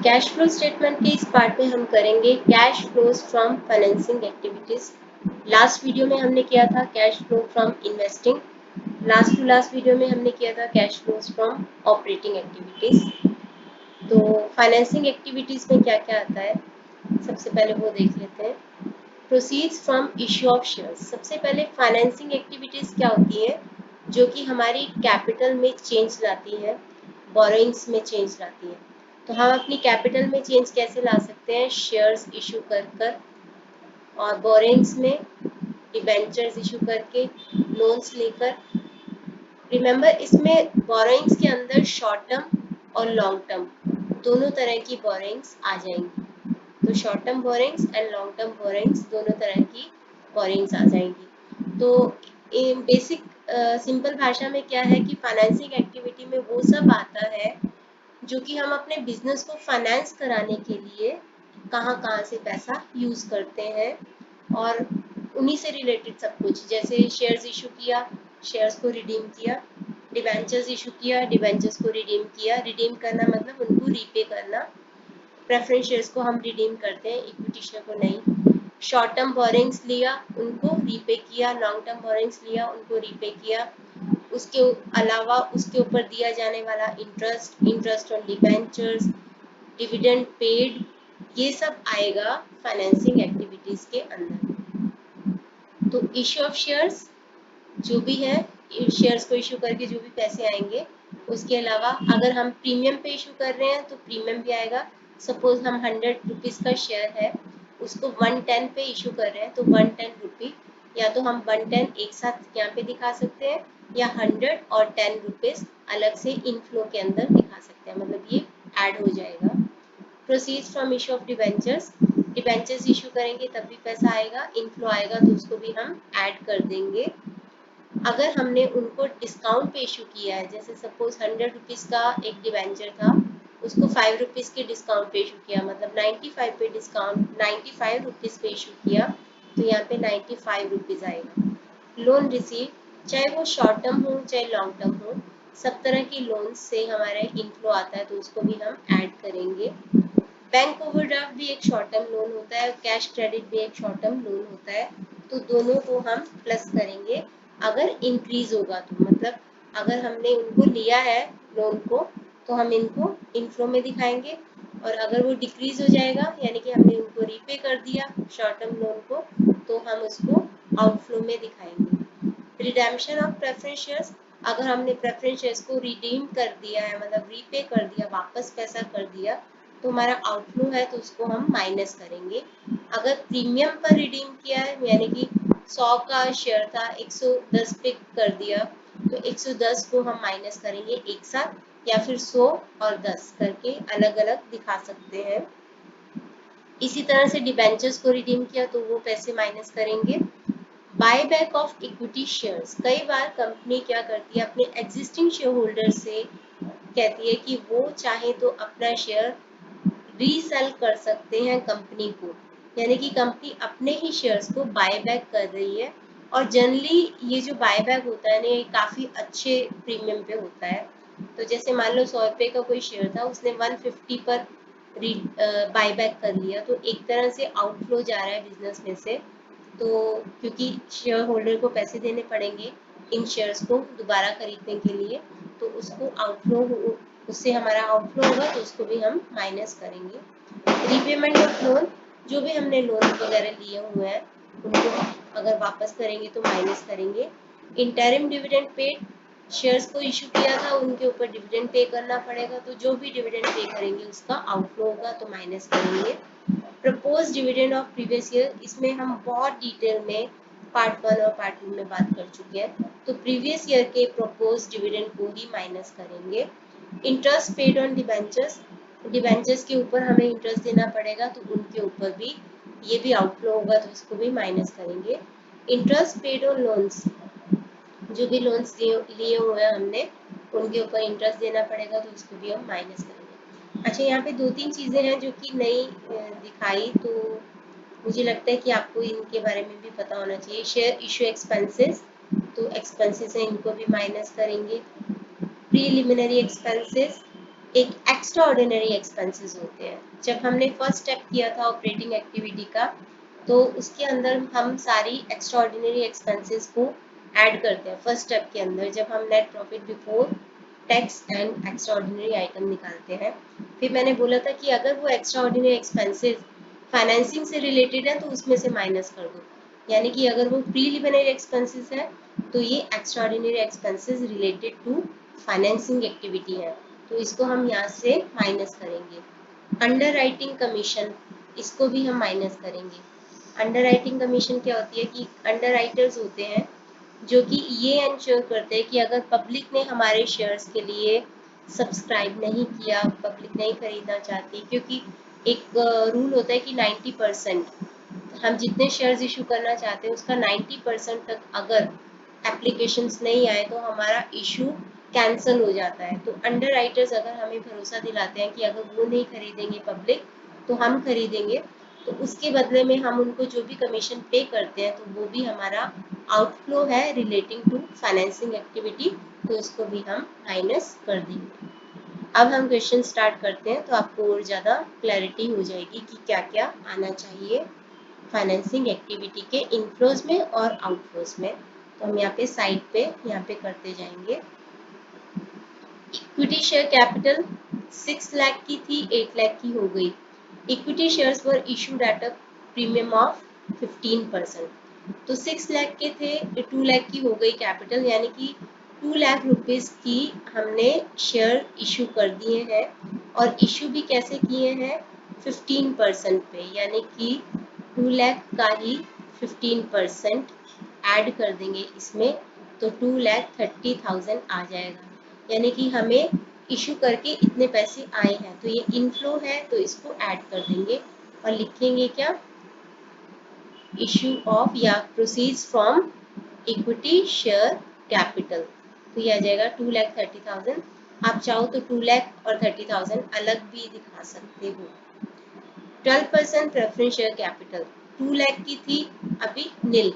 Cash flow statement के इस part में हम करेंगे cash flows from financing activities. Last video में हमने किया था cash flow from investing. Last to last video में हमने किया था cash flows from operating activities. तो फाइनेंसिंग एक्टिविटीज में क्या क्या आता है सबसे पहले वो देख लेते हैं। Proceeds from issue of shares. सबसे पहले फाइनेंसिंग एक्टिविटीज क्या होती है जो कि हमारी कैपिटल में चेंज लाती है, बोरोइंग्स में चेंज लाती है। तो हम अपनी कैपिटल में चेंज कैसे ला सकते हैं? शेयर्स इशू कर कर, और बोरोइंग्स में डिबेंचर्स इशू करके, लोन्स लेकर। रिमेंबर इसमें बोरोइंग्स के अंदर शॉर्ट टर्म और लॉन्ग टर्म दोनों तरह की बोरोइंग्स आ जाएंगी। तो short term borrowings and long term borrowings दोनों तरह की बोरिंग्स आ जाएंगी। तो बेसिक सिंपल भाषा में क्या है कि फाइनेंसिंग एक्टिविटी में वो सब आता है जो कि हम अपने बिजनेस को फाइनेंस कराने के लिए कहाँ कहाँ से पैसा यूज करते हैं, और उन्हीं से रिलेटेड सब कुछ। जैसे शेयर्स इशू किया, शेयर्स को रिडीम किया, डिबेंचर्स इशू किया, डिबेंचर्स को रिडीम किया। रिडीम करना मतलब उनको रीपे करना। प्रेफरेंस शेयर्स को हम रिडीम करते हैं, इक्विटी शेयर को नहीं। शॉर्ट टर्म बोरिंग्स लिया, उनको रीपे किया। लॉन्ग टर्म बोरिंग्स लिया, उनको रीपे किया। उसके अलावा उसके ऊपर दिया जाने वाला interest, interest on debentures, dividend paid, ये सब आएगा फाइनेंसिंग एक्टिविटीज के अंदर। तो इश्यू ऑफ शेयर्स जो भी है, शेयर्स को इशू करके जो भी पैसे आएंगे, उसके अलावा अगर हम प्रीमियम पे इशू कर रहे हैं तो प्रीमियम भी आएगा। सपोज हम 100 रुपीज का शेयर है, उसको 110 पे इशू कर रहे हैं, तो 110 रुपी, या तो हम 110 एक साथ यहाँ पे दिखा सकते हैं, या 100 और 10 रुपीज अलग से इनफ्लो के अंदर दिखा सकते हैं, मतलब ये ऐड हो जाएगा। Proceeds from issue of debentures, debentures issue करेंगे तब भी पैसा आएगा, इनफ्लो आएगा तो उसको भी हम ऐड कर देंगे। अगर हमने उनको डिस्काउंट पे इशू किया है, जैसे सपोज 100 रुपीज का एक डिवेंचर था, उसको 5 रुपीज के डिस्काउंट पे इशू किया, मतलब 95 पे डिस्काउंट, 95 रुपीज पे इशू किया, तो यहाँ पे 95 रुपीज आएगा। लोन रिसीव, चाहे वो शॉर्ट टर्म हो चाहे लॉन्ग टर्म हो, सब तरह की लोन से हमारा इनफ्लो आता है, तो उसको भी हम ऐड करेंगे। बैंक ओवरड्राफ्ट भी एक शॉर्ट टर्म लोन होता है, कैश क्रेडिट भी एक शॉर्ट टर्म लोन होता है, तो दोनों को हम प्लस करेंगे। अगर इंक्रीज होगा तो, मतलब अगर हमने उनको लिया है लोन को, तो हम इनको इनफ्लो में दिखाएंगे, और अगर वो डिक्रीज हो जाएगा यानी कि हमने उनको रीपे कर दिया शॉर्ट टर्म लोन को, तो हम उसको आउटफ्लो में दिखाएंगे। रिडेम्पशन ऑफ प्रेफरेंस शेयर्स, अगर हमने प्रेफरेंस शेयर्स को रिडीम कर दिया है, मतलब रीपे कर दिया, वापस पैसा कर दिया, तो हमारा आउटफ्लो है तो उसको हम माइनस करेंगे। अगर प्रीमियम पर रिडीम किया है, यानी कि 100 का शेयर था 110 पे कर दिया, तो 110 को हम माइनस करेंगे एक साथ, या फिर 100 और 10 करके अलग अलग दिखा सकते हैं। इसी तरह से डिबेंचर्स को रिडीम किया तो वो पैसे माइनस करेंगे। Buy back of equity shares, कई बार कंपनी क्या करती है, अपने एग्जिस्टिंग शेयर होल्डर से कहती है कि वो चाहे तो अपना शेयर रीसेल कर सकते हैं कंपनी को, यानी कि कंपनी अपने ही शेयर्स को बाय बैक कर रही है। और जनरली ये जो बाय बैक होता है ना, ये काफी अच्छे प्रीमियम पे होता है। तो जैसे मान लो 100 रुपए का कोई शेयर था, उसने 150 पर बाय बैक कर लिया, तो एक तरह से आउटफ्लो जा रहा है बिजनेस में से। तो क्योंकि शेयर होल्डर को पैसे देने पड़ेंगे इन शेयर्स को दोबारा खरीदने के लिए, तो उसको आउटफ्लो, उससे हमारा आउटफ्लो होगा, तो उसको भी हम माइनस करेंगे। रीपेमेंट ऑफ लोन, जो भी हमने लोन वगैरह लिए हुए हैं उनको अगर वापस करेंगे तो माइनस करेंगे। इंटरिम डिविडेंड पेड, शेयर्स को इशू किया था, उनके ऊपर डिविडेंड पे करना पड़ेगा, तो जो भी डिविडेंड पे करेंगे उसका आउटफ्लो होगा तो माइनस करेंगे। Propose dividend of previous year, इसमें हम बहुत डिटेल में पार्ट 1 और पार्ट 2 में बात कर चुके हैं, तो प्रीवियस ईयर के प्रपोज डिविडेंड को ही माइनस करेंगे। Interest paid on debentures, debentures के ऊपर हमें इंटरेस्ट देना पड़ेगा, तो उनके ऊपर भी ये भी आउटफ्लो होगा, तो इसको भी माइनस करेंगे। इंटरेस्ट पेड ऑन लोन्स, जो भी लोन्स लिए हुए हैं हमने, उनके ऊपर इंटरेस्ट देना पड़ेगा, तो उसको भी हम माइनस करेंगे। अच्छा, यहाँ पे 2-3 चीजें हैं जो कि नहीं दिखाई, तो मुझे लगता है कि आपको इनके बारे में भी पता होना चाहिए। शेयर इशू एक्सपेंसेस, तो एक्सपेंसेस हैं, इनको भी माइनस करेंगे। प्रीलिमिनरी एक्सपेंसेस, एक एक्स्ट्रा ऑर्डिनरी एक्सपेंसेस होते हैं। जब हमने फर्स्ट स्टेप किया था ऑपरेटिंग एक्टिविटी का, तो उसके अंदर हम सारी एक्स्ट्रा ऑर्डिनरी एक्सपेंसेस को ऐड करते हैं फर्स्ट स्टेप के अंदर, जब हम net profit before tax and extra ordinary item निकालते हैं। फिर मैंने बोला था कि अगर वो एक्स्ट्रा ऑर्डिनरी एक्सपेंसेस फाइनेंसिंग से रिलेटेड है तो उसमें से माइनस कर दो, यानी कि अगर वो प्रीलिमिनरी एक्सपेंसेस है तो ये extraordinary expenses related to financing activity है, तो इसको हम यहाँ से माइनस करेंगे। अंडर राइटिंग कमीशन, इसको भी हम माइनस करेंगे। अंडर राइटिंग कमीशन क्या होती है कि अंडर राइटर्स होते हैं जो कि ये इंश्योर करते हैं कि अगर पब्लिक ने हमारे शेयर्स के लिए सब्सक्राइब नहीं किया, पब्लिक नहीं खरीदना चाहती, क्योंकि एक रूल होता है कि 90% हम जितने शेयर्स इशू करना चाहते हैं उसका 90% तक अगर एप्लीकेशंस नहीं आए तो हमारा इशू कैंसिल हो जाता है। तो अंडर राइटर्स अगर हमें भरोसा दिलाते हैं कि अगर वो नहीं खरीदेंगे पब्लिक तो हम खरीदेंगे, तो उसके बदले में हम उनको जो भी कमीशन पे करते हैं तो वो भी हमारा आउटफ्लो है रिलेटिंग टू फाइनेंसिंग एक्टिविटी, तो इसको भी हम माइनस कर देंगे। अब हम क्वेश्चन स्टार्ट करते हैं तो आपको और ज़्यादा क्लैरिटी हो जाएगी कि क्या क्या आना चाहिए फाइनेंसिंग एक्टिविटी के इनफ्लोज में और आउटफ्लोज में। तो हम यहाँ पे साइड पे यहाँ पे करते जाएंगे। इक्विटी शेयर कैपिटल 6 लाख की थी, 8 लाख की हो गई। Equity shares were issued at a premium of 15%। तो 6 लाख के थे, 2 लाख की हो गई कैपिटल, यानी कि 2 लाख रुपीस की हमने शेयर इशू कर दिए हैं, और इशू भी कैसे किए हैं 15% पे, यानी कि 2 लाख का ही 15% ऐड कर देंगे इसमें, तो 2,30,000 आ जाएगा, यानी कि हमें इशू करके इतने पैसे आए हैं, तो ये इनफ्लो है तो इसको ऐड कर देंगे और लिखेंगे क्या, इशू ऑफ या proceeds from equity share capital, तो ये आ जाएगा 2,30,000। आप चाहो तो 2 लाख और 30,000 अलग भी दिखा सकते हो। 12% प्रेफरेंस शेयर कैपिटल 2 लाख की थी, अभी नील,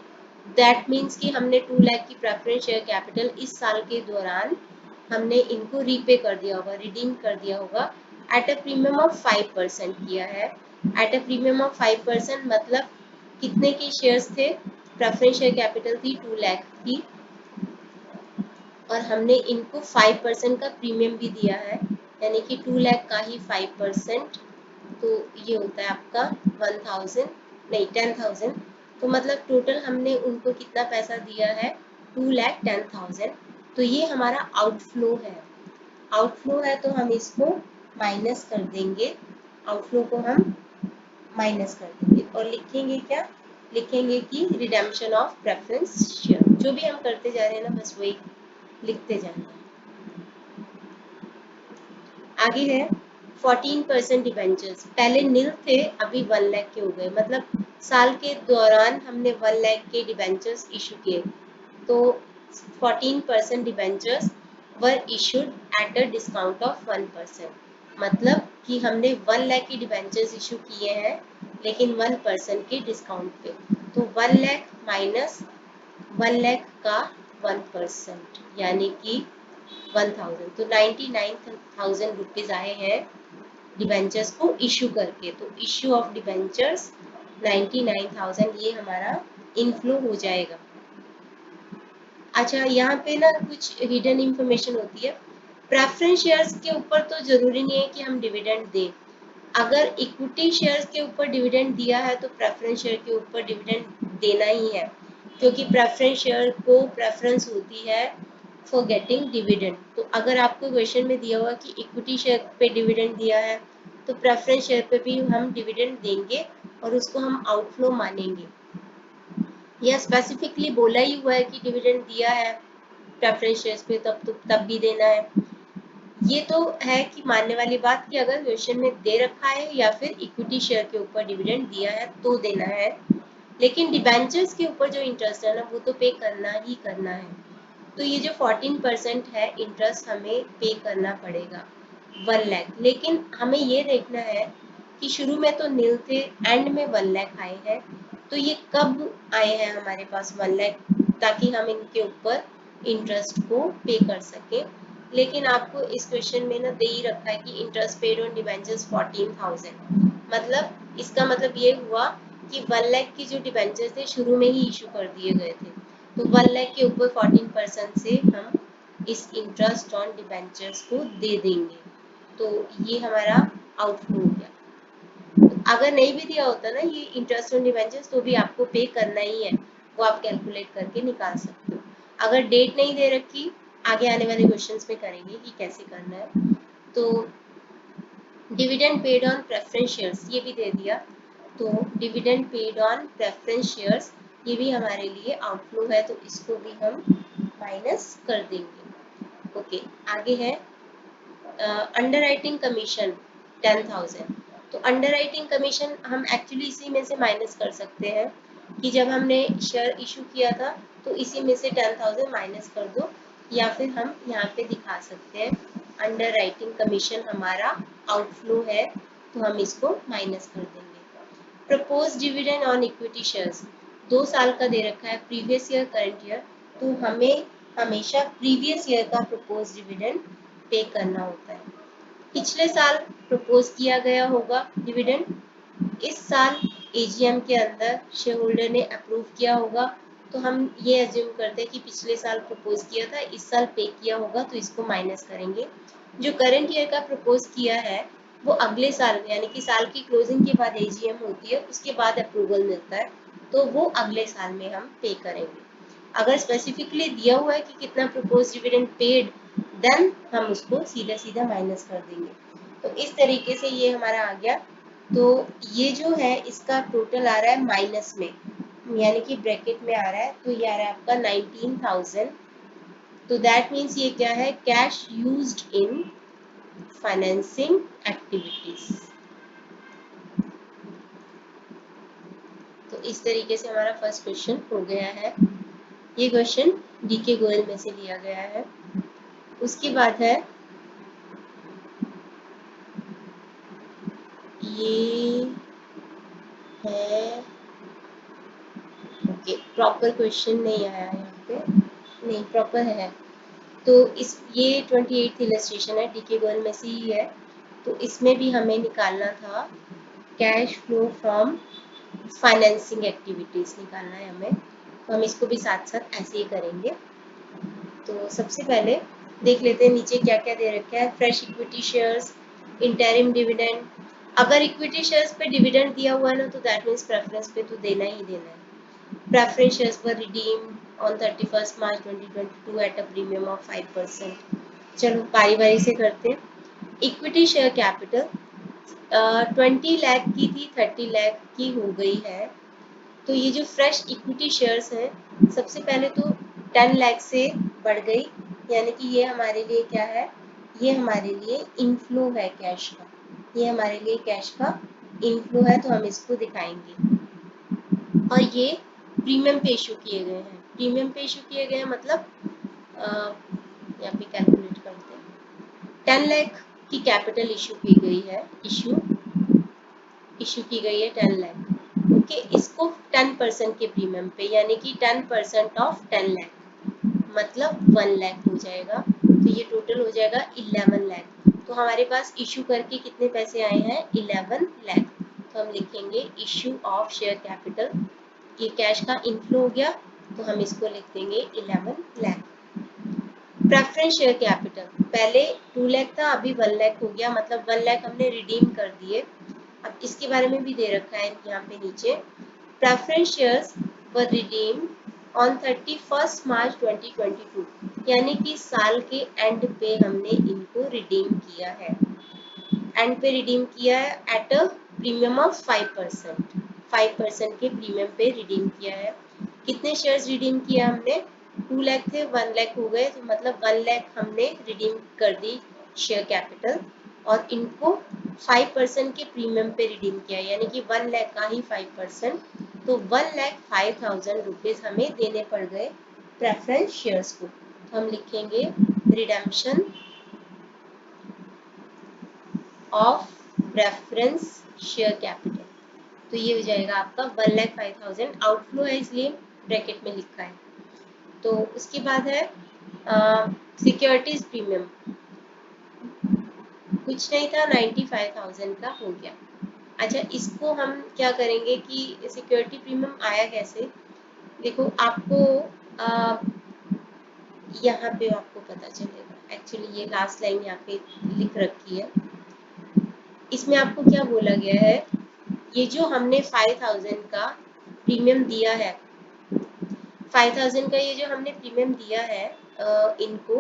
दैट मीन्स कि हमने 2 लाख की प्रेफरेंस शेयर कैपिटल इस साल के दौरान हमने इनको रीपे कर दिया होगा, रिडीम कर दिया होगा, एट अ प्रीमियम ऑफ 5% किया है। एट अ प्रीमियम ऑफ 5% मतलब कितने के शेयर्स थे, प्रेफरेंस शेयर कैपिटल थी 2 लाख की, और हमने इनको 5% का प्रीमियम भी दिया है, यानी कि 2 लाख का ही 5%, तो ये होता है आपका 1000, नहीं 10,000, तो मतलब टोटल हमने उनको कितना पैसा दिया है 2,10,000, तो ये हमारा आउटफ्लो है। आउटफ्लो है तो हम इसको माइनस कर देंगे, आउटफ्लो को हम माइनस कर देंगे और लिखेंगे क्या, लिखेंगे कि रिडेम्पशन ऑफ प्रेफरेंस शेयर, जो भी हम करते जा रहे हैं ना बस वही लिखते जाना है। आगे है 14% डिबेंचर्स, पहले नील थे अभी 1 लाख के हो गए, मतलब साल के दौरान हमने 1 लाख के डिबेंचर्स इशू किए, तो 14% debentures were issued at a discount of 1%, मतलब कि हमने 1 लाख की डिबेंचर्स इशू किए हैं लेकिन 1% के डिस्काउंट पे, तो 1 लाख माइनस 1 लाख का 1%, यानी कि 1000, तो 99,000 रुपीज आए हैं डिबेंचर्स को इशू करके, तो इशू ऑफ डिबेंचर्स 99,000 ये हमारा इनफ्लो हो जाएगा। अच्छा, यहाँ पे ना कुछ हिडन इंफॉर्मेशन होती है, प्रेफरेंस शेयर्स के ऊपर तो जरूरी नहीं है कि हम डिविडेंड दें, अगर इक्विटी शेयर्स के ऊपर डिविडेंड दिया है तो प्रेफरेंस शेयर के ऊपर डिविडेंड देना ही है, क्योंकि प्रेफरेंस शेयर को प्रेफरेंस होती है फॉर गेटिंग डिविडेंड। तो अगर आपको क्वेश्चन में दिया हुआ कि इक्विटी शेयर पे डिविडेंड दिया है तो प्रेफरेंस शेयर पे भी हम डिविडेंड देंगे और उसको हम आउटफ्लो मानेंगे। यह स्पेसिफिकली बोला ही हुआ है कि डिविडेंड दिया है प्रेफरेंस शेयर्स पे तब भी देना है। ये तो है कि मानने वाली बात कि अगर क्वेश्चन में दे रखा है या फिर इक्विटी शेयर के ऊपर डिविडेंड दिया है तो देना है, लेकिन डिबेंचर्स के ऊपर जो इंटरेस्ट है ना वो तो पे करना ही करना है। तो ये जो 14% है इंटरेस्ट हमें पे करना पड़ेगा 1 लाख, लेकिन हमें ये देखना है कि शुरू में तो नील थे, एंड में 1 लाख आए हैं, तो ये कब आए हैं हमारे पास 1 लाख, ताकि हम इनके ऊपर इंटरेस्ट को पे कर सके। लेकिन आपको इस क्वेश्चन में ना दे ही रखा है कि इंटरेस्ट पेड ऑन डिबेंचर्स 14,000, मतलब इसका मतलब ये हुआ कि 1 लाख की जो डिबेंचर थे शुरू में ही इशू कर दिए गए थे, तो 1 लाख के ऊपर 14% से हम इस इंटरेस्ट ऑन डिबेंचर्स को दे देंगे, तो ये हमारा आउटफ्लो हो गया। अगर नहीं भी दिया होता ना ये इंटरेस्ट ऑन डिबेंचर्स, तो भी आपको पे करना ही है, वो आप कैलकुलेट करके निकाल सकते हो। अगर डेट नहीं दे रखी, आगे आने वाले क्वेश्चंस में करेंगे कि कैसे करना है। तो dividend paid on preference shares ये भी दे दिया, तो dividend paid on preference shares ये भी हमारे लिए आउटफ्लो है, तो इसको भी हम माइनस कर देंगे। ओके, आगे है अंडर राइटिंग कमीशन 10,000। तो अंडर राइटिंग कमीशन हम एक्चुअली इसी में से माइनस कर सकते हैं कि जब हमने शेयर इशू किया था तो इसी में से 10,000 माइनस कर दो, या फिर हम यहाँ पे दिखा सकते हैं अंडर राइटिंग कमीशन हमारा आउटफ्लो है, तो हम इसको माइनस कर देंगे। Propose dividend on equity shares 2 साल का दे रखा है, प्रीवियस ईयर करंट ईयर, तो हमें हमेशा प्रीवियस ईयर का प्रपोज डिविडेंड पे करना होता है। पिछले साल प्रपोज किया गया होगा डिविडेंड, इस साल एजीएम के अंदर शेयर होल्डर ने अप्रूव किया होगा, तो हम ये एज्यूम करते हैं कि पिछले साल प्रपोज किया था, इस साल पे किया होगा, तो इसको माइनस करेंगे। जो करंट ईयर का प्रपोज किया है वो अगले साल में, यानी कि साल की क्लोजिंग के बाद एजीएम होती है, उसके बाद अप्रूवल मिलता है, तो वो अगले साल में हम पे करेंगे। अगर स्पेसिफिकली दिया हुआ है कि कितना प्रपोज डिविडेंड पेड, देन हम उसको सीधा सीधा माइनस कर देंगे। तो इस तरीके से ये हमारा आ गया। तो ये जो है इसका टोटल आ रहा है माइनस में, यानी कि ब्रैकेट में आ रहा है, तो ये आ रहा है आपका 19,000। तो दैट मीन्स ये क्या है, cash used in financing activities. तो इस तरीके से हमारा फर्स्ट क्वेश्चन हो गया है। ये क्वेश्चन डीके गोयल में से लिया गया है। उसके बाद है ये है, ओके प्रॉपर क्वेश्चन नहीं आया है यहाँ पे, नहीं प्रॉपर है। तो इस ये 28th इलस्ट्रेशन है, डीके गोयल में से ही है, तो इसमें भी हमें निकालना था cash flow from financing activities निकालना है हमें, तो हम इसको भी साथ साथ ऐसे ही करेंगे। तो सबसे पहले देख लेते हैं नीचे क्या क्या दे रखा है। Fresh equity shares, interim dividend. अगर इक्विटी शेयर्स पे डिविडेंड दिया हुआ है ना, तो दैट मीन्स प्रेफरेंस पे तो देना ही देना है। Preference shares were redeemed on 31st March 2022 at a premium of 5%। चलो बारी बारी से करते हैं। इक्विटी शेयर कैपिटल 20 लाख की थी, 30 लाख की हो गई है। तो ये जो फ्रेश इक्विटी शेयर्स हैं सबसे पहले तो 10 लाख से बढ़ गई, यानी कि ये हमारे लिए क्या है, ये हमारे लिए इनफ्लो है कैश का, ये हमारे लिए कैश का इनफ्लो है, तो हम इसको दिखाएंगे। और ये प्रीमियम पे इशू किए गए हैं, प्रीमियम पे इशू किए गए हैं मतलब यहाँ पे कैलकुलेट करते हैं। 10 लाख की कैपिटल इशू की गई है, इशू की गई है 10 लाख। ओके, इसको 10% के प्रीमियम पे, यानी कि 10% ऑफ 10 लाख मतलब 1 लाख हो जाएगा, तो ये टोटल हो जाएगा 11 लाख। तो हमारे पास इशू करके कितने पैसे आए हैं, 11 लाख। तो हम लिखेंगे इशू ऑफ शेयर कैपिटल, ये कैश का इनफ्लो हो गया, तो हम इसको लिख देंगे 11 लाख। प्रेफरेंस शेयर कैपिटल पहले 2 लाख था, अभी 1 लाख हो गया, मतलब 1 लाख हमने रिडीम कर दिए। अब इसके बारे में भी दे रखा है यहाँ पे नीचे, preference shares were redeem on 31st मार्च 2022, यानी कि साल के एंड पे हमने इनको रिडीम किया है, एंड पे रिडीम किया है एट अ प्रीमियम ऑफ 5%, 5% के प्रीमियम पे रिडीम किया है। कितने शेयर्स रिडीम किया हमने, 2 लाख थे, 1 लाख हो गए, तो मतलब 1 लाख हमने रिडीम कर दी शेयर कैपिटल, और इनको 5% के प्रीमियम पे रिडीम किया, यानी कि 1 लाख का ही 5%, तो 1,05,000 रुपीज हमें देने पड़ गए प्रेफरेंस शेयर्स को। तो हम लिखेंगे redemption of preference share capital, तो ये हो जाएगा आपका 1,05,000। आउटफ्लो है इसलिए ब्रैकेट में लिखा है। तो उसके बाद है सिक्योरिटीज प्रीमियम कुछ नहीं था, 95,000 का हो गया। अच्छा, इसको हम क्या करेंगे कि सिक्योरिटी प्रीमियम आया कैसे? देखो आपको यहाँ पे आपको पता चलेगा। एक्चुअली ये लास्ट लाइन यहाँ पे लिख रखी है, इसमें आपको क्या बोला गया है, ये जो हमने 5,000 का प्रीमियम दिया है, 5,000 का ये जो हमने प्रीमियम दिया है इनको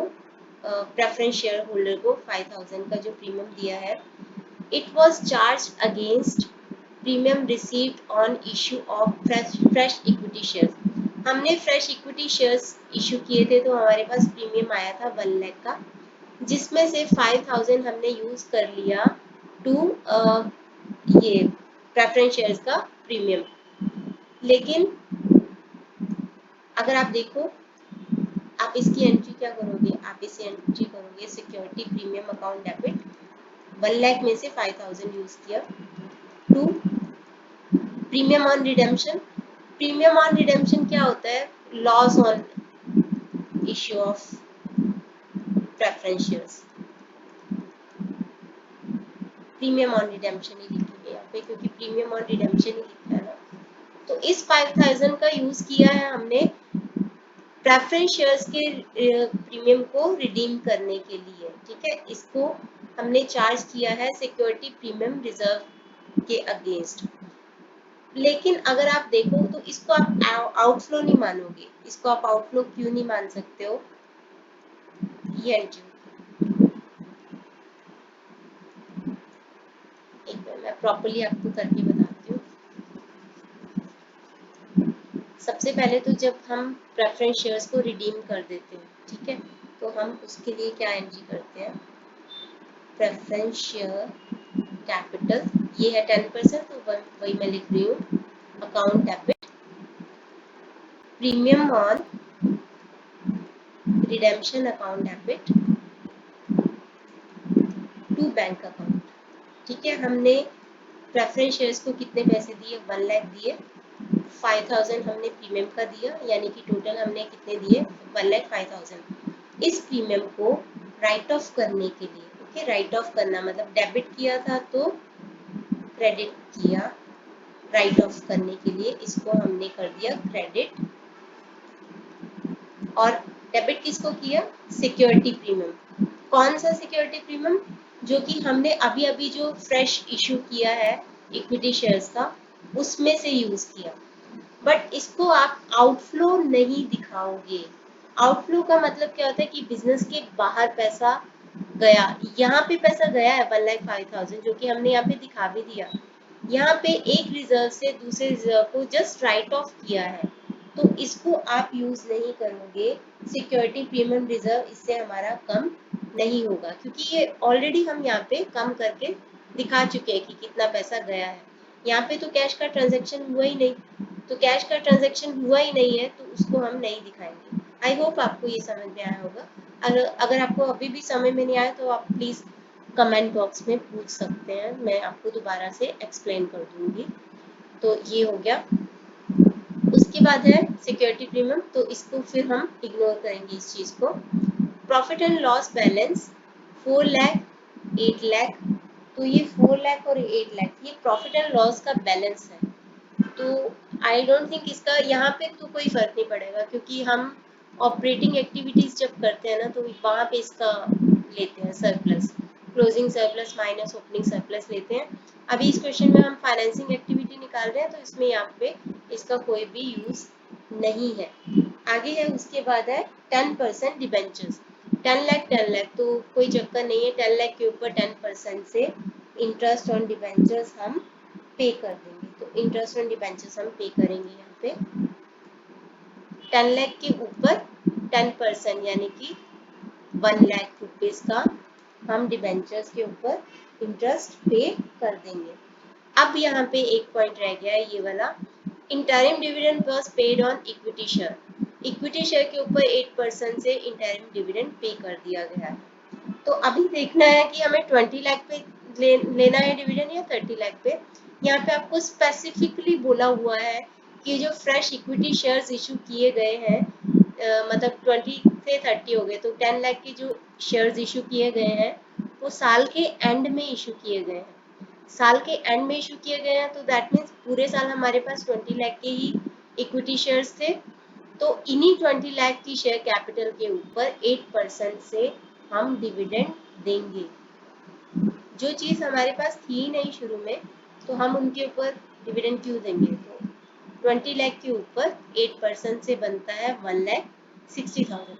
प्रेफरेंस शेयर होल्डर को 5,000 का जो प्रीमियम दिया है, it was charge against premium received on issue of fresh equity shares. हमने फ्रेश इक्विटी शेयर्स इशू किए थे, तो हमारे पास प्रीमियम आया था 1 लाख का, जिसमें से 5,000 हमने यूज कर लिया टू ये प्रेफरेंस शेयर्स का प्रीमियम। लेकिन अगर आप देखो, आप इसकी एंट्री क्या करोगे, आप इसे एंट्री करोगे security premium account debit, 1 lakh में से 5,000 यूज किया to premium on redemption. Premium on redemption क्या होता है? Loss on issue of preference shares. Premium on redemption ही लिखेंगे यहाँ पे, क्योंकि प्रीमियम ऑन रिडेम्पशन ही लिखा है ना। तो इस 5,000 का यूज किया है हमने प्रेफरेंस शेयर्स के प्रीमियम को रिडीम करने के लिए, ठीक है। इसको हमने चार्ज किया है सिक्योरिटी प्रीमियम रिजर्व के अगेंस्ट। लेकिन अगर आप देखो तो इसको आप आउटफ्लो नहीं मानोगे। इसको आप आउटफ्लो क्यों नहीं मान सकते हो? ये एंट्री, एक मिनट मैं प्रॉपर्ली आपको करके बताती हूँ। सबसे पहले तो जब हम प्रेफरेंस शेयर्स को रिडीम कर देते हैं, ठीक है, तो हम उसके लिए क्या एंट्री करते हैं? प्रेफरेंस शेयर कैपिटल, ये है 10%, तो वही मैं लिख रही हूँ, account debit premium on redemption account debit to bank account. ठीक है, हमने प्रेफरेंस शेयर्स को कितने पैसे दिए? 1 लाख दिए, 5,000 हमने प्रीमियम का दिया, यानी कि टोटल हमने कितने दिए? 1,05,000। इस प्रीमियम को राइट ऑफ करने के लिए, ओके, राइट ऑफ करना मतलब डेबिट किया था तो क्रेडिट किया, राइट ऑफ करने के लिए इसको हमने कर दिया क्रेडिट। और डेबिट किसको किया? Security premium. कौन सा सिक्योरिटी प्रीमियम? जो कि हमने अभी अभी जो फ्रेश इशू किया है इक्विटी शेयर्स का, उसमें से यूज किया। बट इसको आप आउटफ्लो नहीं दिखाओगे। आउटफ्लो का मतलब क्या होता है कि बिजनेस के बाहर पैसा गया। यहाँ पे पैसा गया है 1,05,000, जो कि हमने यहाँ पे दिखा भी दिया। यहाँ पे एक रिजर्व से दूसरे रिजर्व को जस्ट राइट ऑफ किया है, तो इसको आप यूज नहीं करोगे। सिक्योरिटी प्रीमियम रिजर्व इससे हमारा कम नहीं होगा, क्योंकि ये ऑलरेडी हम यहाँ पे कम करके दिखा चुके हैं कि कितना पैसा गया है। यहाँ पे तो कैश का ट्रांजेक्शन हुआ ही नहीं, तो कैश का ट्रांजेक्शन हुआ ही नहीं है, तो उसको हम नहीं दिखाएंगे। आई होप आपको ये समझ में आया होगा। अगर आपको अभी भी समझ में नहीं आया तो आप प्लीज कमेंट बॉक्स में पूछ सकते हैं, मैं आपको दोबारा से एक्सप्लेन कर दूंगी। तो ये हो गया। उसके बाद है सिक्योरिटी प्रीमियम, तो इसको फिर हम इग्नोर करेंगे इस चीज को। Profit and loss balance 4 lakh 8 lakh, तो ये 4 लाख और 8 लाख ये प्रॉफिट एंड लॉस का बैलेंस है। तो आई डोंट थिंक इसका यहाँ पे तो कोई फर्क नहीं पड़ेगा, क्योंकि हम ऑपरेटिंग एक्टिविटीज जब करते हैं ना, तो वहाँ पे इसका लेते हैं surplus, closing surplus minus opening surplus लेते हैं। अभी इस क्वेश्चन में हम फाइनेंसिंग एक्टिविटी निकाल रहे हैं, तो इसमें यहाँ पे इसका कोई भी यूज नहीं है। आगे है, उसके बाद है 10% डिबेंचर्स। 10 लाख तो कोई चक्कर नहीं है, 10 लाख के ऊपर 10% से इंटरेस्ट ऑन डिबेंचर्स हम पे कर देंगे। तो इंटरेस्ट ऑन डिबेंचर्स हम पे करेंगे यहाँ पे 10 लाख के ऊपर 10%, यानी कि 1 लाख रुपीज का हम डिबेंचर्स के ऊपर इंटरेस्ट पे कर देंगे। अब यहाँ पे एक पॉइंट रह गया है, ये वाला, interim dividend was paid on equity share. Equity share के ऊपर 8% से इंटरिम डिविडेंड पे कर दिया गया है। तो अभी देखना है कि हमें 20 लाख पे लेना है डिविडेंड या 30 लाख पे। यहाँ पे आपको स्पेसिफिकली बोला हुआ है कि जो फ्रेश इक्विटी शेयर्स इशू किए गए हैं, मतलब थे 30 हो गए, तो 10 लाख के जो शेयर्स इशू किए गए हैं वो साल के एंड में इशू किए गए हैं। साल के एंड में इशू किए गए हैं तो दैट मीन्स पूरे साल हमारे पास 20 लाख के ही इक्विटी शेयर्स थे। तो इन्हीं 20 लाख की शेयर कैपिटल के ऊपर 8% से हम डिविडेंड देंगे। जो चीज़ हमारे पास थी नहीं शुरू में, तो हम उनके ऊपर डिविडेंड क्यों देंगे? तो 20 लाख के ऊपर 8% से बनता है 1,60,000,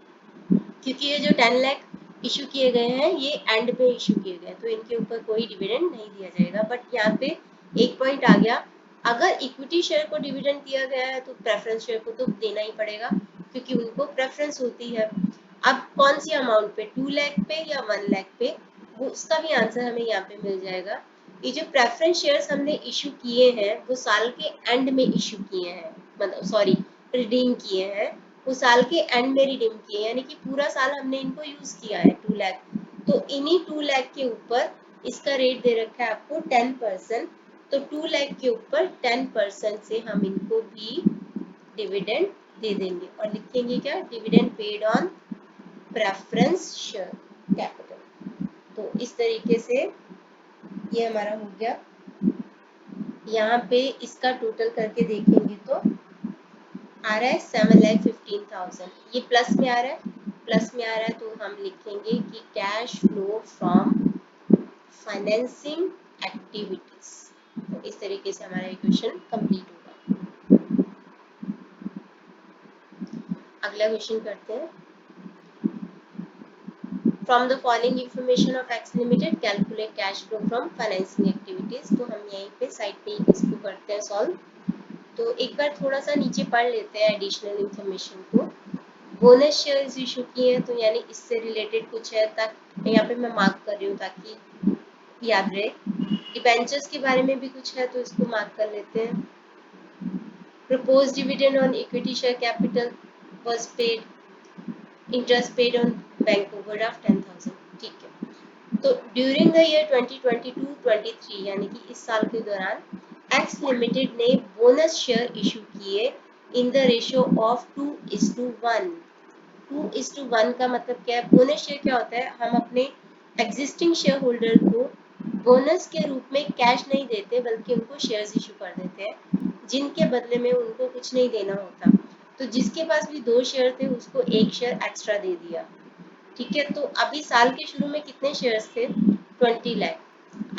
क्योंकि ये जो 10 लाख इशू किए गए हैं ये एंड पे इशू किए गए, तो इनके ऊपर कोई डिविडेंड नहीं दिया जाएगा। बट यहाँ पे एक पॉइंट आ गया, अगर इक्विटी शेयर को डिविडेंड दिया गया है तो प्रेफरेंस शेयर को तो देना ही पड़ेगा, क्योंकि उनको प्रेफरेंस होती है। अब कौन सी अमाउंट पे, 2 लाख पे या 1 लाख पे, वो उसका भी आंसर हमें यहाँ पे मिल जाएगा। ये जो प्रेफरेंस शेयर्स हमने इशू किए हैं वो साल के एंड में इशू किए हैं, मतलब सॉरी रिडीम किए हैं, वो साल के एंड में रिडीम किए, यानी कि पूरा साल हमने इनको यूज किया है 2 लाख। तो इन्हीं 2 लाख के ऊपर इसका रेट दे रखा है आपको 10%, तो 2 लाख के ऊपर 10% से हम इनको भी डिविडेंड दे देंगे और लिखेंगे क्या? Dividend paid on preference share capital. तो इस तरीके से ये हमारा हो गया। यहाँ पे इसका टोटल करके देखेंगे तो आ रहा है 7,15,000, ये प्लस में आ रहा है, प्लस में आ रहा है, तो हम लिखेंगे कि cash flow from financing activities. तो इस तरीके से हमारा इक्वेशन कंप्लीट होगा। अगला क्वेश्चन करते हैं। From the following information of x limited calculate cash flow from financing activities. तो हम यहीं पे साइड पे इसको करते हैं सॉल्व। तो एक बार थोड़ा सा नीचे पढ़ लेते हैं एडिशनल इंफॉर्मेशन को। बोनस शेयर्स इशू किए हैं, तो यानी इससे रिलेटेड कुछ है, तक यहाँ पे मैं मार्क कर रही हूँ ताकि याद रहे। डिबेंचर्स के बारे में भी कुछ है तो इसको मार्क कर लेते हैं। Propose dividend on equity share capital was paid, interest paid on bank overdraft 10,000, ठीक है। तो ड्यूरिंग द ईयर 2022-23 यानी कि इस साल के दौरान एक्स लिमिटेड ने बोनस शेयर इशू किए इन द रेशियो ऑफ 2:1। 2:1 का मतलब क्या है? बोनस शेयर क्या होता है? हम अपने एग्जिस्टिंग शेयर होल्डर को बोनस के रूप में कैश नहीं देते, बल्कि उनको शेयर्स इशू कर देते हैं, जिनके बदले में उनको कुछ नहीं देना होता। तो जिसके पास भी 2 शेयर थे उसको 1 शेयर एक्स्ट्रा दे दिया, ठीक है। तो अभी साल के शुरू में कितने शेयर्स थे? 20 लाख।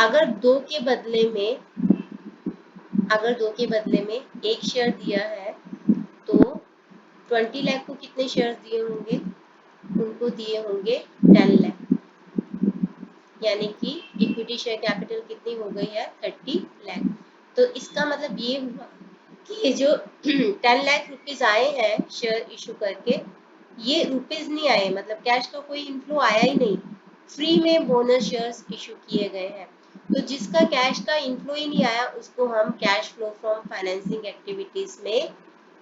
अगर 2 के बदले में 1 शेयर दिया है तो 20 लाख को कितने शेयर्स दिए होंगे? उनको दिए होंगे 10 लाख, यानी कि इक्विटी शेयर कैपिटल कितनी हो गई है? 30 लाख। तो इसका मतलब ये हुआ कि ये जो 10 लाख रुपीज आए हैं शेयर इशू करके, ये रुपीज नहीं आए, मतलब कैश का कोई इनफ्लो आया ही नहीं, फ्री में बोनस शेयर्स इशू किए गए हैं। तो जिसका कैश का इनफ्लो ही नहीं आया उसको हम cash flow from financing activities में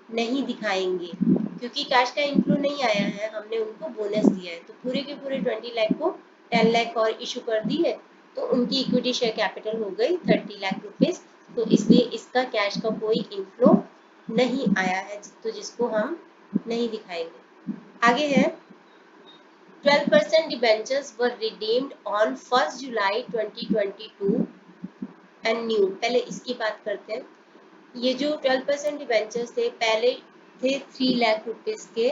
नहीं दिखाएंगे, क्योंकि कैश का इनफ्लो नहीं आया है, हमने उनको बोनस दिया है। तो पूरे के पूरे 20 लाख को 10 लाख और इशू कर दी है, तो उनकी इक्विटी शेयर कैपिटल हो गई 30 लाख रुपीज। तो इसलिए इसका कैश का कोई इनफ्लो नहीं आया है, तो जिसको हम नहीं दिखाएंगे। आगे है 12% debentures were redeemed on 1 July 2022 and new. पहले इसकी बात करते हैं। ये जो 12% डिबेंचर्स थे पहले थे 3 लाख रुपीस के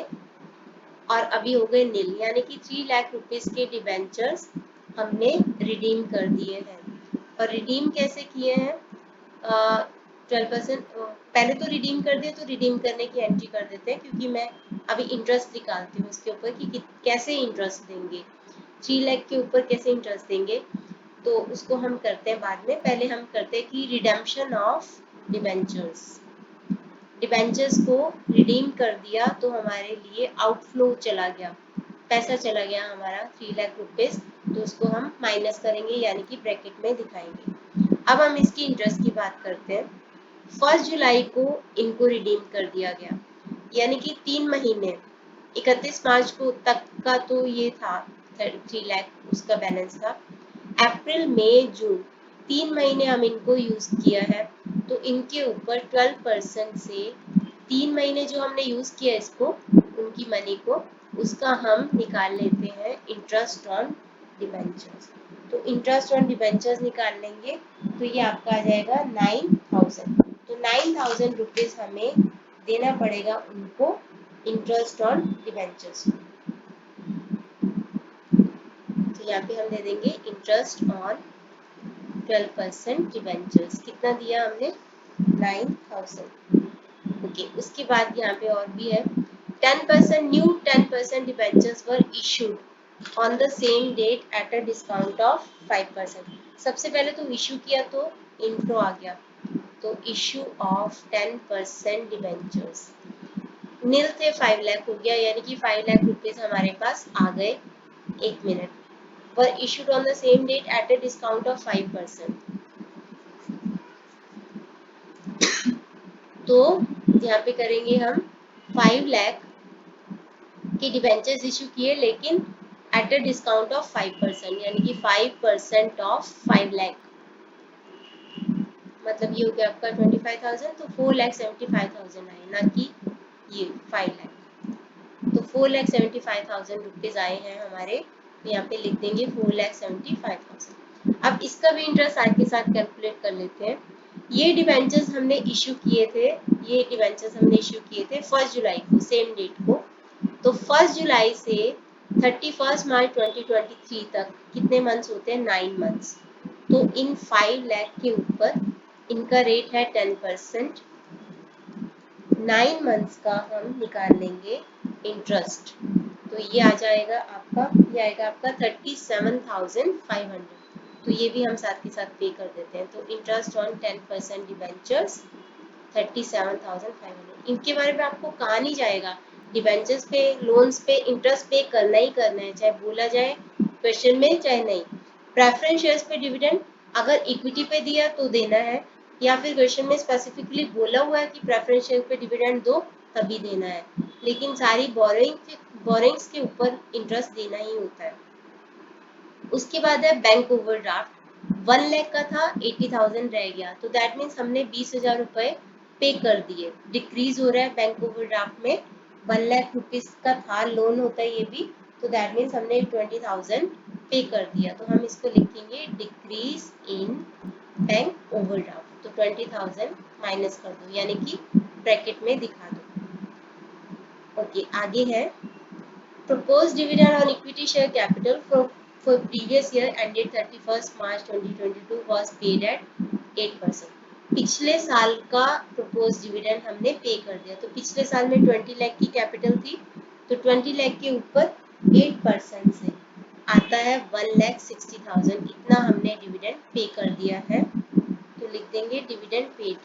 और अभी हो गए नील, यानी कि 3 लाख रुपीस के डिबेंचर्स हमने रिडीम कर दिए हैं। और रिडीम कैसे किए हैं? 12% पहले तो रिडीम कर दिए, तो रिडीम करने की एंट्री कर देते हैं, क्योंकि मैं अभी इंटरेस्ट निकालती हूँ इसके ऊपर कि कैसे इंटरेस्ट देंगे, 3 लाख के ऊपर कैसे इंटरेस्ट देंगे, तो उसको हम करते हैं बाद में। पहले हम करते हैं कि रिडेम्पशन ऑफ डिबेंचर्स। डिबेंचर्स को रिडीम कर दिया तो हमारे लिए आउटफ्लो चला गया, पैसा चला गया हमारा 3 लाख रुपीस, तो उसको हम माइनस करेंगे, यानी कि ब्रैकेट में दिखाएंगे। अब हम इसकी इंटरेस्ट की बात करते हैं। 1 जुलाई को इनको रिडीम कर दिया गया, यानी कि 3 महीने 31 मार्च को तक का तो ये था 3 लाख उसका बैलेंस था। अप्रैल मई जून 3 महीने हम इनको यूज किया है, तो इनके ऊपर 12% से 3 महीने जो हमने यूज किया इसको, उनकी मनी को उसका हम निकाल लेते हैं इंटरेस्ट ऑन डिबेंचर्स। तो इंटरेस्ट ऑन डिबेंचर्स निकाल लेंगे तो ये आपका आ जाएगा 9000। तो 9000 रुपीज हमें देना पड़ेगा उनको इंटरेस्ट ऑन डिबेंचर्स। तो यहाँ पे हम दे देंगे इंटरेस्ट ऑन 12% डिबेंचर्स। कितना दिया हमने? 9000। ओके, उसके बाद यहाँ पे और भी है 10% new 10% debentures were issued on the same date at a discount of 5%। सबसे पहले तो इशू किया तो इंट्रो आ गया, तो इशू ऑफ 10% डिबेंचर्स नील थे 5 लाख हो गया, यानी कि 5 लाख रुपीज हमारे पास आ गए 1 minute. Were issued on the same date at a discount of 5%। तो यहाँ पे करेंगे हम 5 लाख के डिबेंचर्स इशू किए, लेकिन एट अ डिस्काउंट ऑफ 5%, यानी कि 5% ऑफ 5 लाख, मतलब ये हो गया आपका 25,000। तो 4,75,000 आए, ना कि ये 5 लाख। तो 4,75,000 रुपीज आए हैं हमारे। तो यहाँ पे लिख देंगे 4,75,000। अब इसका भी इंटरेस्ट साथ के साथ कैलकुलेट कर लेते हैं। ये डिबेंचर्स हमने इशू किए थे, ये डिबेंचर्स हमने इशू किए थे 1 जुलाई को, सेम डेट को। तो 1 जुलाई से 31 मार्च 2023 तक कितने मंथ्स होते हैं? 9 मंथ्स। तो इन 5 लाख के ऊपर इनका रेट है 10%। 9 मंथ्स का हम निकाल लेंगे इंटरेस्ट, तो ये आ जाएगा आपका, ये आएगा आपका 37,500। तो ये भी हम साथ के साथ पे कर देते हैं। तो इंटरेस्ट ऑन 10% डिबेंचर्स 37,500। इनके बारे में आपको कहा नहीं जाएगा, डिबेंचर्स पे, लोन्स पे इंटरेस्ट पे करना ही करना है, चाहे बोला जाए क्वेश्चन में चाहे नहीं। प्रेफरेंस शेयर्स पे डिविडेंड अगर इक्विटी पे दिया तो देना है, या फिर क्वेश्चन में स्पेसिफिकली बोला हुआ है कि प्रेफरेंस शेयर पे डिविडेंड दो तभी देना है, लेकिन सारी बोरिंग्स के ऊपर इंटरेस्ट देना ही होता है। उसके बाद है बैंक ओवरड्राफ्ट। 1 लाख का था, 80,000 रह गया, तो दैट मीन्स हमने 20,000 रुपए पे कर दिए। डिक्रीज हो रहा है बैंक ओवरड्राफ्ट में, 1 लाख रुपीज का था, लोन होता है ये भी, तो दैट मीन्स हमने 20,000 पे कर दिया। तो हम इसको लिखेंगे डिक्रीज इन बैंक ओवरड्राफ्ट। तो 20,000 माइनस कर दो, यानी कि ब्रैकेट में दिखा दो। ओके, आगे है proposed dividend on equity share capital for previous year ended 31st March 2022 was paid at 8%। पिछले साल का proposed dividend हमने पे कर दिया। तो पिछले साल में 20 लाख की कैपिटल थी, तो 20 लाख के ऊपर 8% से आता है 1,60,000। इतना हमने डिविडेंड पे कर दिया है, तो लिख देंगे dividend paid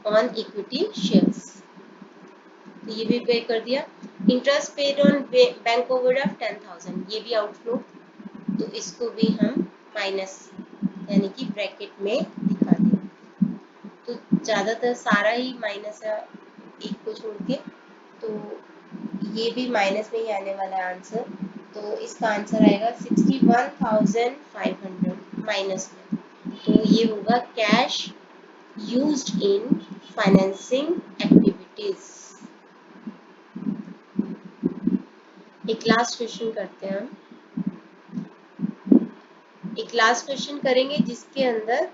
on equity shares. तो ये भी पे कर दिया। Interest paid on bank overdraft 10,000, ये भी आउटफ्लो, तो इसको भी हम माइनस यानी कि ब्रैकेट में दिखा दें। तो ज्यादातर सारा ही माइनस है एक को छोड़ के, तो ये भी माइनस में ही आने वाला है आंसर। तो इसका आंसर आएगा 61,500 माइनस में। तो ये होगा cash used in financing activities. एक लास्ट क्वेश्चन करते हैं हम, एक लास्ट क्वेश्चन करेंगे जिसके अंदर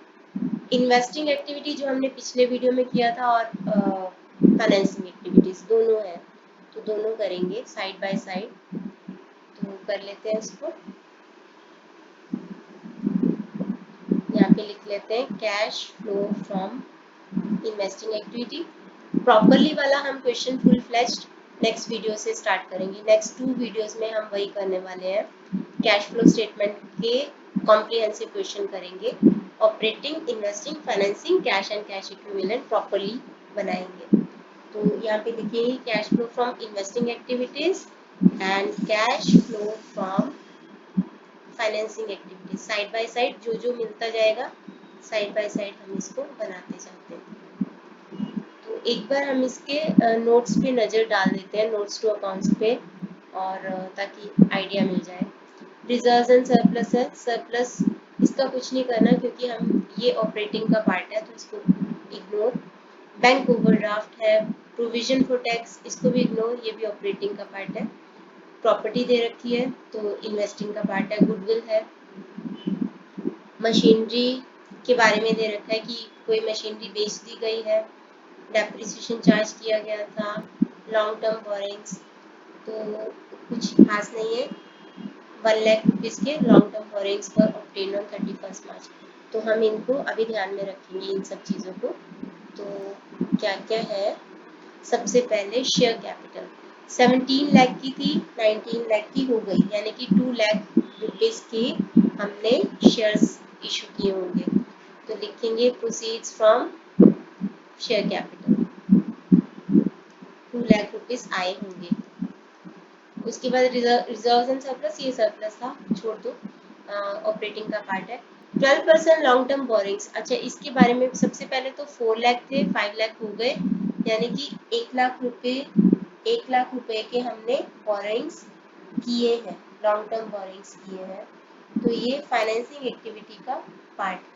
इन्वेस्टिंग एक्टिविटी जो हमने पिछले वीडियो में किया था और फाइनेंसिंग एक्टिविटीज दोनों है, तो दोनों करेंगे साइड बाय साइड। तो कर लेते हैं इसको, यहाँ पे लिख लेते हैं cash flow from investing activity. Properly वाला हम question full fleshed next video से स्टार्ट करेंगे। नेक्स्ट 2 वीडियोस में हम वही करने वाले हैं, कैश फ्लो स्टेटमेंट के कॉम्प्रिहेंसिव क्वेश्चन करेंगे। Operating, investing, financing, cash and cash equivalent properly बनाएंगे। तो यहाँ पे देखिए cash flow from investing activities and cash flow from financing activities, side by side जो जो मिलता जाएगा साइड बाय साइड हम इसको बनाते जाते हैं। तो एक बार हम इसके नोट्स पे नज़र डाल देते हैं, नोट्स टू अकाउंट्स पे, और ताकि आइडिया मिल जाए। रिजर्व्स एंड सरप्लस है, सरप्लस इसका कुछ नहीं करना क्योंकि हम ये ऑपरेटिंग का पार्ट है, तो इसको इग्नोर। बैंक ओवरड्राफ्ट है, प्रोविजन फॉर टैक्स, इसको भी इग्नोर, ये भी ऑपरेटिंग का पार्ट है। प्रॉपर्टी दे रखी है तो इन्वेस्टिंग का पार्ट है। गुडविल है। मशीनरी के बारे में दे रखा है कि कोई मशीनरी बेच दी गई है, डेप्रिसिएशन चार्ज किया गया था। लॉन्ग टर्म बोरिंग्स तो कुछ खास नहीं है। 1,00,000 रुपीज़ के लॉन्ग टर्म बोरिंग्स पर ऑब्टेन ऑन 31 मार्च। तो हम इनको अभी ध्यान में रखेंगे इन सब चीज़ों को। तो क्या क्या है, सबसे पहले शेयर कैपिटल 17 लाख की थी, 19 लाख की हो गई, यानी कि 2 लाख रुपीज़ की हमने शेयर्स इशू किए होंगे। तो लिखेंगे proceeds from share capital 2 lakh rupees आए होंगे। उसके बाद रिजर्व्स एंड सरप्लस, ये सरप्लस था, छोड़ दो, ऑपरेटिंग का पार्ट है। 12% लॉन्ग टर्म बोरिंग्स, अच्छा इसके बारे में सबसे पहले तो 4 लाख थे, 5 लाख हो गए, यानी कि 1 लाख रुपए के हमने बोरिंग्स किए हैं, लॉन्ग टर्म बोरिंग्स किए हैं। तो ये फाइनेंसिंग एक्टिविटी का पार्ट है।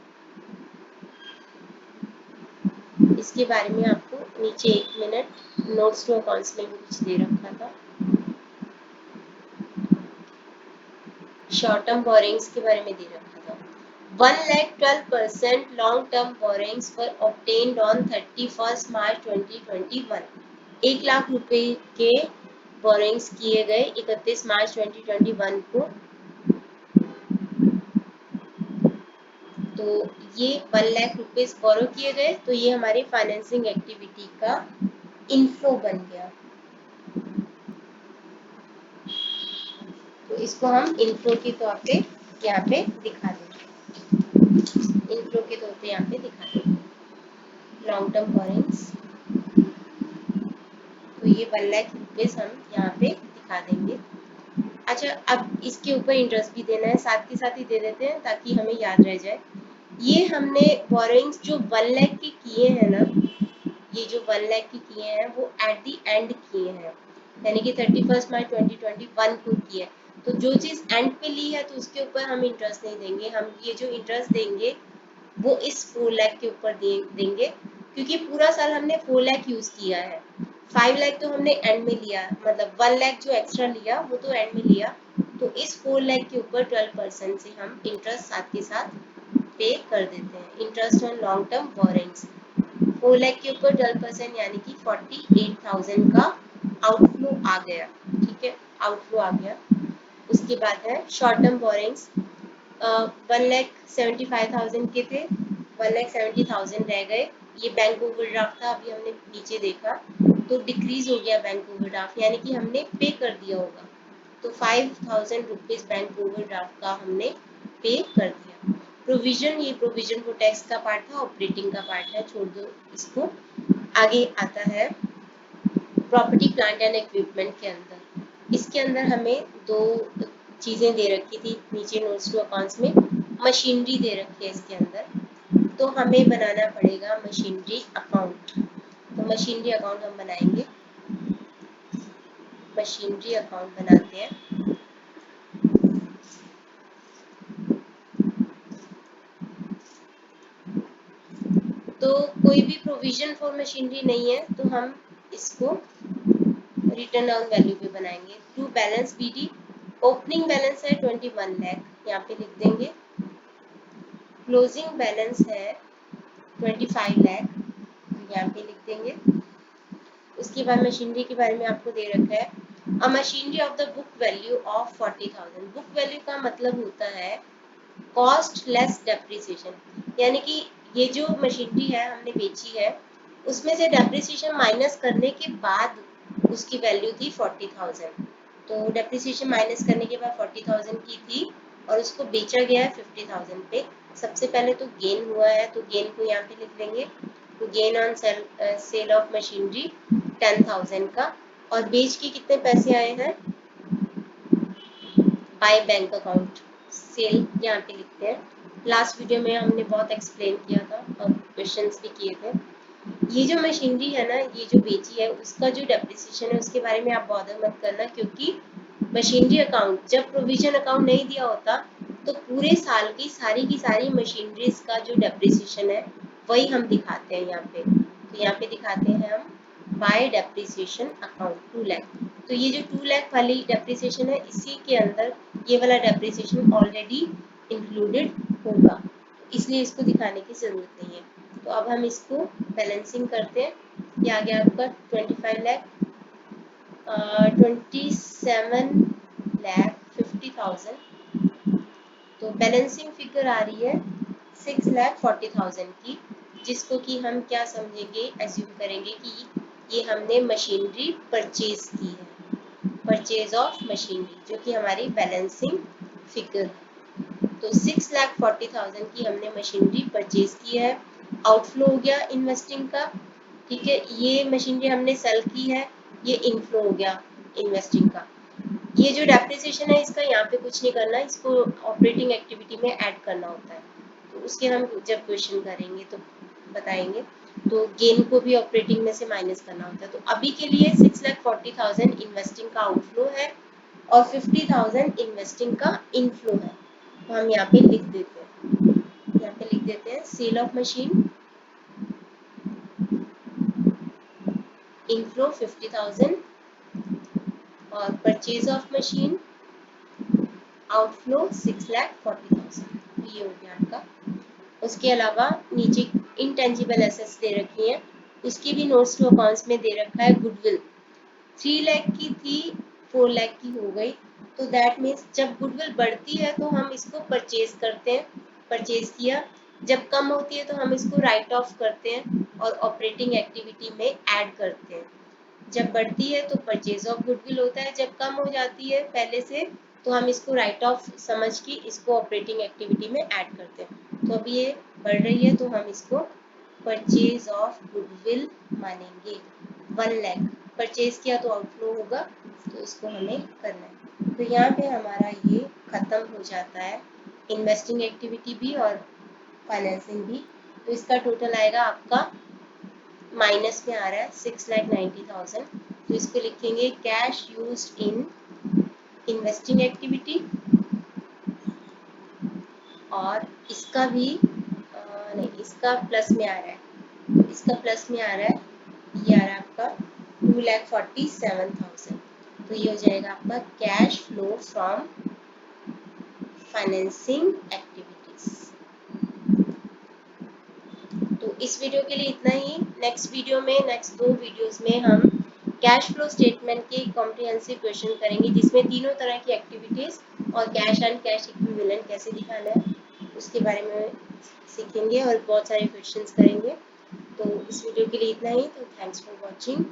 इसके बारे में आपको नीचे 1 मिनट नोट्स टू अकाउंट्स में भी कुछ दे रखा था। शॉर्ट टर्म बोरिंग्स के बारे में दे रखा था। 1,12% long term borrowings were obtained on 31 मार्च 2021। 1 लाख रुपए के बोरिंग्स किए गए 31 मार्च 2021 को। तो ये 1 लाख रुपीस बोरो किए गए, तो ये हमारी फाइनेंसिंग एक्टिविटी का इनफ्लो बन गया। तो इसको हम इनफ्लो के तौर पे यहाँ पे दिखा देंगे, इनफ्लो के तौर पे यहाँ पे दिखा देंगे लॉन्ग टर्म बोरिंग्स। तो ये 1 लाख रुपीस हम यहाँ पे दिखा देंगे। अच्छा, अब इसके ऊपर इंटरेस्ट भी देना है, साथ के साथ ही दे देते हैं ताकि हमें याद रह जाए। ये हमने बोरिंग्स जो 1 लाख के किए हैं ना, ये जो 1 लाख की किए हैं वो एट दी एंड किए हैं, यानी कि 31 मार्च 2021 को किए। तो जो चीज एंड पे ली है तो उसके ऊपर हम इंटरेस्ट नहीं देंगे, हम ये जो इंटरेस्ट देंगे वो इस 4 लाख के ऊपर देंगे, क्योंकि पूरा साल हमने 4 लाख यूज किया है। 5 लाख तो हमने एंड में लिया, मतलब 1 लाख जो एक्स्ट्रा लिया वो तो एंड में लिया। तो इस 4 लाख के ऊपर 12% से हम इंटरेस्ट साथ के साथ पे कर देते हैं। Interest on long term borrowings 4 lakh के ऊपर 12%, यानी कि 48,000 का आउटफ्लो आ गया। ठीक है, आउटफ्लो आ गया। उसके बाद है शॉर्ट टर्म बोरिंग्स, 1,75,000 के थे, 1,70,000 रह गए। ये बैंक ओवरड्राफ्ट था, अभी हमने नीचे देखा तो डिक्रीज हो गया बैंक ओवरड्राफ्ट, यानी कि हमने पे कर दिया होगा। तो 5,000 रुपीज बैंक ओवरड्राफ्ट का हमने पे कर दिया। प्रोविजन, ये प्रोविजन को टैक्स का पार्ट था, ऑपरेटिंग का पार्ट है, छोड़ दो इसको। आगे आता है प्रॉपर्टी प्लांट एंड इक्विपमेंट के अंदर। इसके अंदर हमें दो चीजें दे रखी थी नीचे नोट्स टू अकाउंट्स में। मशीनरी दे रखी है इसके अंदर, तो हमें बनाना पड़ेगा मशीनरी अकाउंट। तो मशीनरी अकाउंट हम बनाएंगे, मशीनरी अकाउंट बनाते हैं। तो कोई भी प्रोविजन फॉर मशीनरी नहीं है तो हम इसको रिटर्न डाउन वैल्यू पे बनाएंगे। To balance BD, opening balance है 21 लाख, यहाँ पे लिख देंगे। क्लोजिंग बैलेंस है 25 लाख, यहाँ पे लिख देंगे। उसके बाद मशीनरी के बारे में आपको दे रखा है, अ machinery of the book value of 40,000। Book value का मतलब होता है कॉस्ट लेस डेप्रिसिएशन, यानी कि ये जो मशीनरी है हमने बेची है उसमें से डेप्रिसिएशन माइनस करने के बाद उसकी वैल्यू थी 40,000। तो डेप्रिसिएशन माइनस करने के बाद 40,000 की थी और उसको बेचा गया है 50,000 पे। सबसे पहले तो गेन हुआ है, तो गेन को यहाँ पे लिख देंगे। तो gain on sale of machinery 10,000 का, और बेच के कितने पैसे आए हैं बाय बैंक अकाउंट। सेल यहाँ पे लिखते हैं। लास्ट वीडियो में हमने बहुत एक्सप्लेन किया था और क्वेश्चंस भी किए थे। ये जो मशीनरी है ना, ये जो बेची है उसका जो डेप्रिसिएशन है उसके बारे में आप बॉदर मत करना, क्योंकि मशीनरी अकाउंट जब प्रोविजन अकाउंट नहीं दिया होता तो पूरे साल की सारी मशीनरीज का जो डेप्रिसिएशन है वही हम दिखाते हैं यहाँ पे। तो यहाँ पे दिखाते हैं हम बाय डेप्रिसिएशन अकाउंट 2 लाख। तो ये जो 2 लाख वाली डेप्रिसिएशन है इसी के अंदर ये वाला डेप्रिसिएशन ऑलरेडी इंक्लूडेड होगा, इसलिए इसको दिखाने की ज़रूरत नहीं है। तो अब हम इसको बैलेंसिंग करते हैं। ये आ गया आपका 25 लाख 27,50,000। तो बैलेंसिंग फिगर आ रही है 6,40,000 की, जिसको कि हम क्या समझेंगे, एज्यूम करेंगे कि ये हमने मशीनरी परचेज की है, परचेज ऑफ मशीनरी, जो कि हमारी बैलेंसिंग फिगर है। तो 6,40,000 की हमने मशीनरी परचेज की है। आउटफ्लो हो गया इन्वेस्टिंग का, ठीक है। ये मशीनरी हमने सेल की है, ये इनफ्लो हो गया इन्वेस्टिंग का। ये जो डेप्रिसिएशन है इसका यहाँ पे कुछ नहीं करना, इसको ऑपरेटिंग एक्टिविटी में ऐड करना होता है। तो उसके हम जब क्वेश्चन करेंगे तो बताएंगे। तो गेन को भी ऑपरेटिंग में से माइनस करना होता है। तो अभी के लिए 6,40,000 इन्वेस्टिंग का आउटफ्लो है और 50,000 इन्वेस्टिंग का इनफ्लो है। तो हम यहाँ पे लिख देते हैं, यहाँ पे लिख देते हैं सेल ऑफ मशीन, इनफ्लो 50,000 और परचेज ऑफ मशीन, आउटफ्लो 6,40,000। तो ये हो गया आपका। उसके अलावा नीचे इनटेंजिबल एसेट्स दे रखी हैं, उसकी भी नोट्स टू अकाउंट्स में दे रखा है। गुडविल 3 लाख की थी, 4 लाख की हो गई। तो दैट मीन्स जब गुडविल बढ़ती है तो हम इसको परचेज करते हैं, परचेज किया। जब कम होती है तो हम इसको राइट ऑफ करते हैं और ऑपरेटिंग एक्टिविटी में ऐड करते हैं। जब बढ़ती है तो परचेज ऑफ गुडविल होता है, जब कम हो जाती है पहले से तो हम इसको राइट ऑफ समझ के इसको ऑपरेटिंग एक्टिविटी में ऐड करते हैं। तो अभी ये बढ़ रही है तो हम इसको परचेज ऑफ गुडविल मानेंगे। 1 लाख परचेज किया तो आउटफ्लो होगा, तो इसको हमें करना है। तो यहाँ पे हमारा ये खत्म हो जाता है, इन्वेस्टिंग एक्टिविटी भी और फाइनेंसिंग भी। तो इसका टोटल आएगा आपका माइनस में आ रहा है 6,90,000। तो इसको लिखेंगे cash used in investing activity, और इसका भी नहीं, इसका प्लस में आ रहा है, तो इसका प्लस में आ रहा है, ये आ रहा है आपका 2,47,000। तो ये हो जाएगा आपका cash flow from financing activities. तो इस वीडियो के लिए इतना ही। नेक्स्ट वीडियो में, नेक्स्ट 2 वीडियोस में हम कैश फ्लो स्टेटमेंट के कॉम्प्रिहेंसिव क्वेश्चन करेंगे, जिसमें तीनों तरह की एक्टिविटीज और कैश एंड कैश इक्विवेलेंट कैसे दिखाना है उसके बारे में सीखेंगे और बहुत सारे क्वेश्चंस करेंगे। तो इस वीडियो के लिए इतना ही। तो थैंक्स फॉर वॉचिंग।